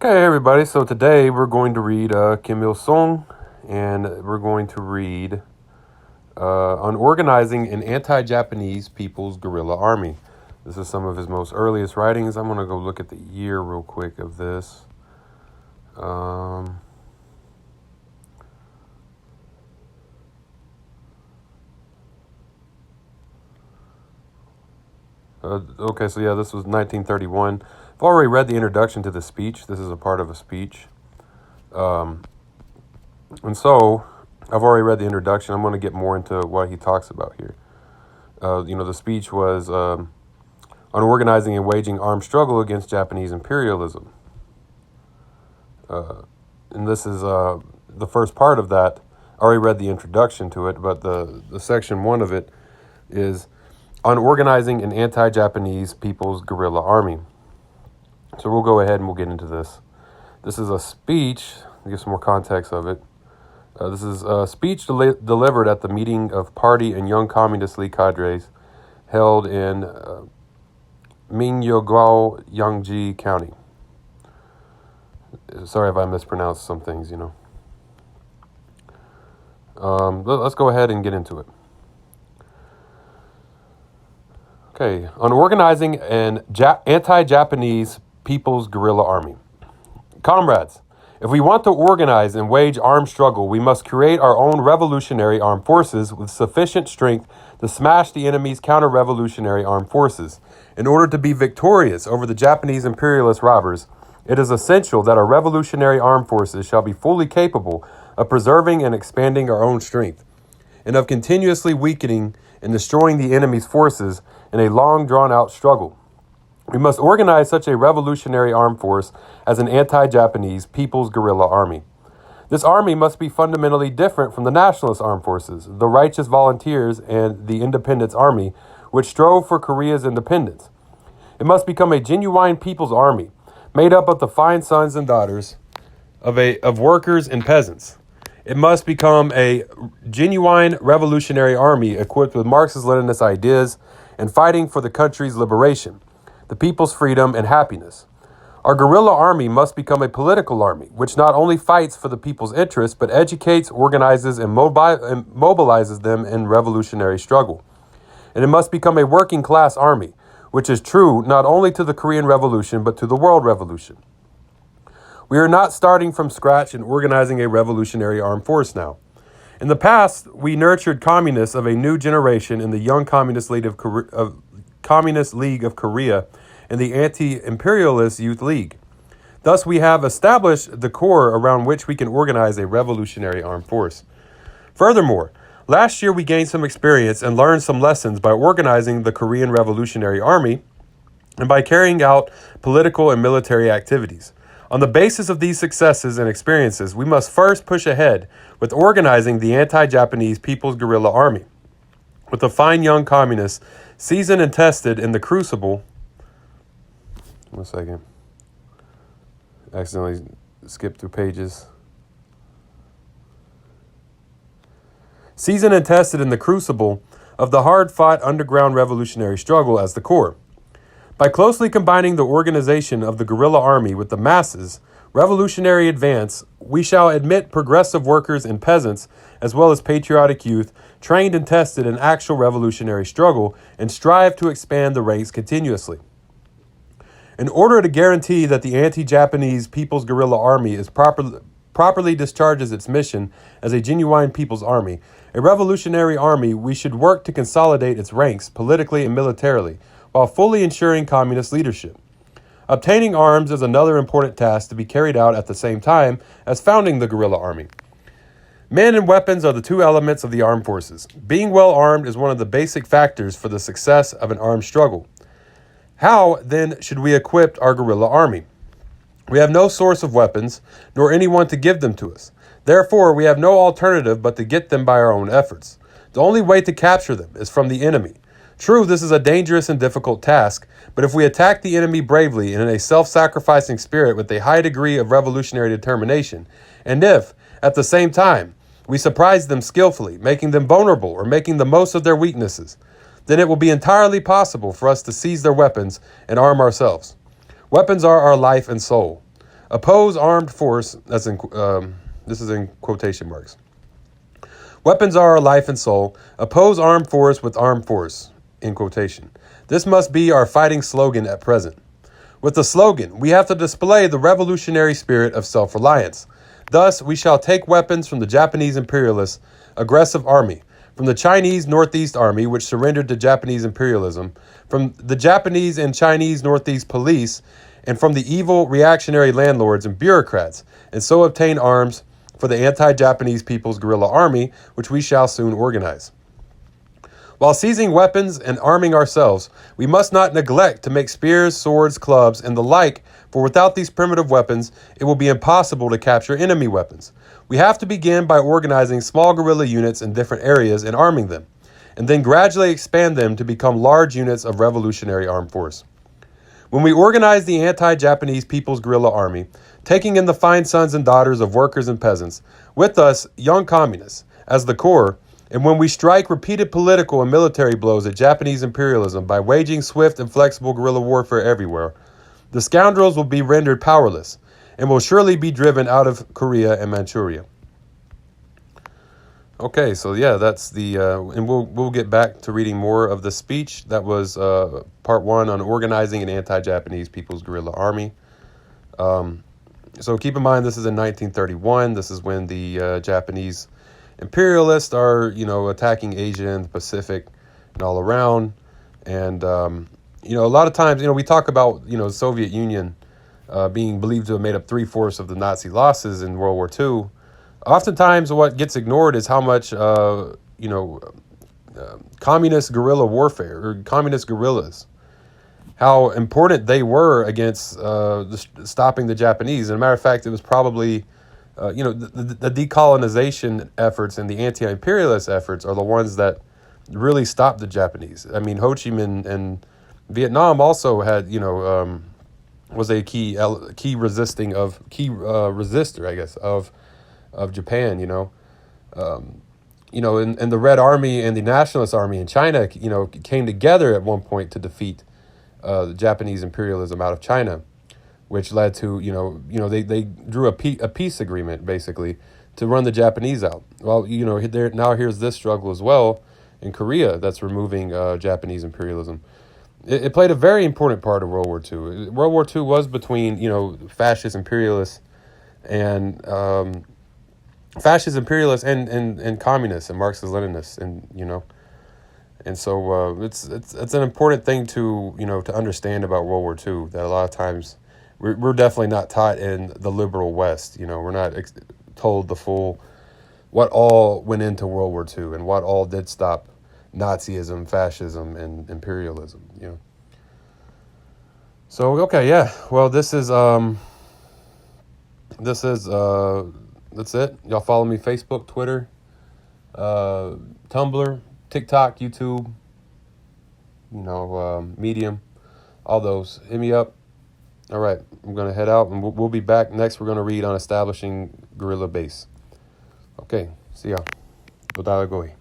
Okay, everybody. So today we're going to read Kim Il-sung, and we're going to read on organizing an anti-Japanese people's guerrilla army. This is some of his most earliest writings. I'm going to go look at the year real quick of this. Okay, so yeah, this was 1931. I've already read the introduction to the speech. This is a part of a speech. And so I've already read the introduction. I'm going to get more into what he talks about here. The speech was on organizing and waging armed struggle against Japanese imperialism. And this is the first part of that. I already read the introduction to it, but the section one of it is on organizing an anti-Japanese people's guerrilla army. So we'll go ahead and we'll get into this. This is a speech. To give some more context of it. This is a speech delivered at the meeting of party and Young Communist League cadres held in Mingyogao, Yangji County. Sorry if I mispronounced some things, Let's go ahead and get into it. Okay, on organizing an anti-Japanese people's guerrilla army. Comrades, if we want to organize and wage armed struggle, we must create our own revolutionary armed forces with sufficient strength to smash the enemy's counter-revolutionary armed forces. In order to be victorious over the Japanese imperialist robbers, it is essential that our revolutionary armed forces shall be fully capable of preserving and expanding our own strength, and of continuously weakening and destroying the enemy's forces in a long drawn-out struggle. We must organize such a revolutionary armed force as an anti-Japanese people's guerrilla army. This army must be fundamentally different from the nationalist armed forces, the righteous volunteers, and the independence army, which strove for Korea's independence. It must become a genuine people's army, made up of the fine sons and daughters of workers and peasants. It must become a genuine revolutionary army equipped with Marxist-Leninist ideas and fighting for the country's liberation, the people's freedom and happiness. Our guerrilla army must become a political army, which not only fights for the people's interests, but educates, organizes, and mobilizes them in revolutionary struggle. And it must become a working class army, which is true not only to the Korean Revolution, but to the world revolution. We are not starting from scratch and organizing a revolutionary armed force now. In the past, we nurtured communists of a new generation in the Young Communist League of Korea and the Anti-Imperialist Youth League. Thus, we have established the core around which we can organize a revolutionary armed force. Furthermore, last year we gained some experience and learned some lessons by organizing the Korean Revolutionary Army and by carrying out political and military activities. On the basis of these successes and experiences, we must first push ahead with organizing the anti-Japanese people's guerrilla army, with the fine young communists seasoned and tested in the crucible. One second. Accidentally skipped through pages. Seasoned and tested in the crucible of the hard-fought underground revolutionary struggle as the core. By closely combining the organization of the guerrilla army with the masses, revolutionary advance, we shall admit progressive workers and peasants, as well as patriotic youth, trained and tested in actual revolutionary struggle, and strive to expand the ranks continuously. In order to guarantee that the anti-Japanese People's Guerrilla Army is properly discharges its mission as a genuine people's army, a revolutionary army, we should work to consolidate its ranks politically and militarily, while fully ensuring communist leadership. Obtaining arms is another important task to be carried out at the same time as founding the guerrilla army. Men and weapons are the two elements of the armed forces. Being well armed is one of the basic factors for the success of an armed struggle. How, then, should we equip our guerrilla army? We have no source of weapons, nor anyone to give them to us. Therefore, we have no alternative but to get them by our own efforts. The only way to capture them is from the enemy. True, this is a dangerous and difficult task, but if we attack the enemy bravely and in a self-sacrificing spirit with a high degree of revolutionary determination, and if, at the same time, we surprise them skillfully, making them vulnerable or making the most of their weaknesses, then it will be entirely possible for us to seize their weapons and arm ourselves. Weapons are our life and soul. Oppose armed force, this is in quotation marks. Weapons are our life and soul. Oppose armed force with armed force, in quotation. This must be our fighting slogan at present. With the slogan, we have to display the revolutionary spirit of self-reliance. Thus, we shall take weapons from the Japanese imperialist aggressive army, from the Chinese Northeast Army, which surrendered to Japanese imperialism, from the Japanese and Chinese Northeast Police, and from the evil reactionary landlords and bureaucrats, and so obtain arms for the anti-Japanese People's Guerrilla Army, which we shall soon organize. While seizing weapons and arming ourselves, we must not neglect to make spears, swords, clubs, and the like, for without these primitive weapons, it will be impossible to capture enemy weapons. We have to begin by organizing small guerrilla units in different areas and arming them, and then gradually expand them to become large units of revolutionary armed force. When we organize the anti-Japanese People's Guerrilla Army, taking in the fine sons and daughters of workers and peasants, with us, young communists, as the core, and when we strike repeated political and military blows at Japanese imperialism by waging swift and flexible guerrilla warfare everywhere, the scoundrels will be rendered powerless and will surely be driven out of Korea and Manchuria. Okay, so yeah, that's the, and we'll get back to reading more of the speech. That was part 1 on organizing an anti-Japanese People's Guerrilla Army. So keep in mind, this is in 1931. This is when the Japanese imperialists are, attacking Asia and the Pacific and all around. And, a lot of times, we talk about, the Soviet Union being believed to have made up 3/4 of the Nazi losses in World War II. Oftentimes, what gets ignored is how much, communist guerrilla warfare or communist guerrillas, how important they were against stopping the Japanese. As a matter of fact, it was probably, the decolonization efforts and the anti-imperialist efforts are the ones that really stopped the Japanese. I mean, Ho Chi Minh and Vietnam also had, was a key resistor, I guess, of Japan, and the Red Army and the Nationalist Army in China, came together at one point to defeat the Japanese imperialism out of China, which led to, they drew a peace agreement, basically, to run the Japanese out. Well, here's this struggle as well in Korea that's removing Japanese imperialism. It played a very important part of World War II. World War II was between, fascist imperialists and and communists and Marxist-Leninists, and so it's an important thing to to understand about World War II, that a lot of times we're definitely not taught in the liberal West. We're not told the full what all went into World War II and what all did stop Nazism, fascism, and imperialism. So okay, yeah. Well, this is that's it. Y'all follow me: Facebook, Twitter, Tumblr, TikTok, YouTube, Medium, all those. Hit me up. All right, I'm going to head out, and we'll be back next. We're going to read on establishing guerrilla base. Okay, see y'all. Dodala Goi.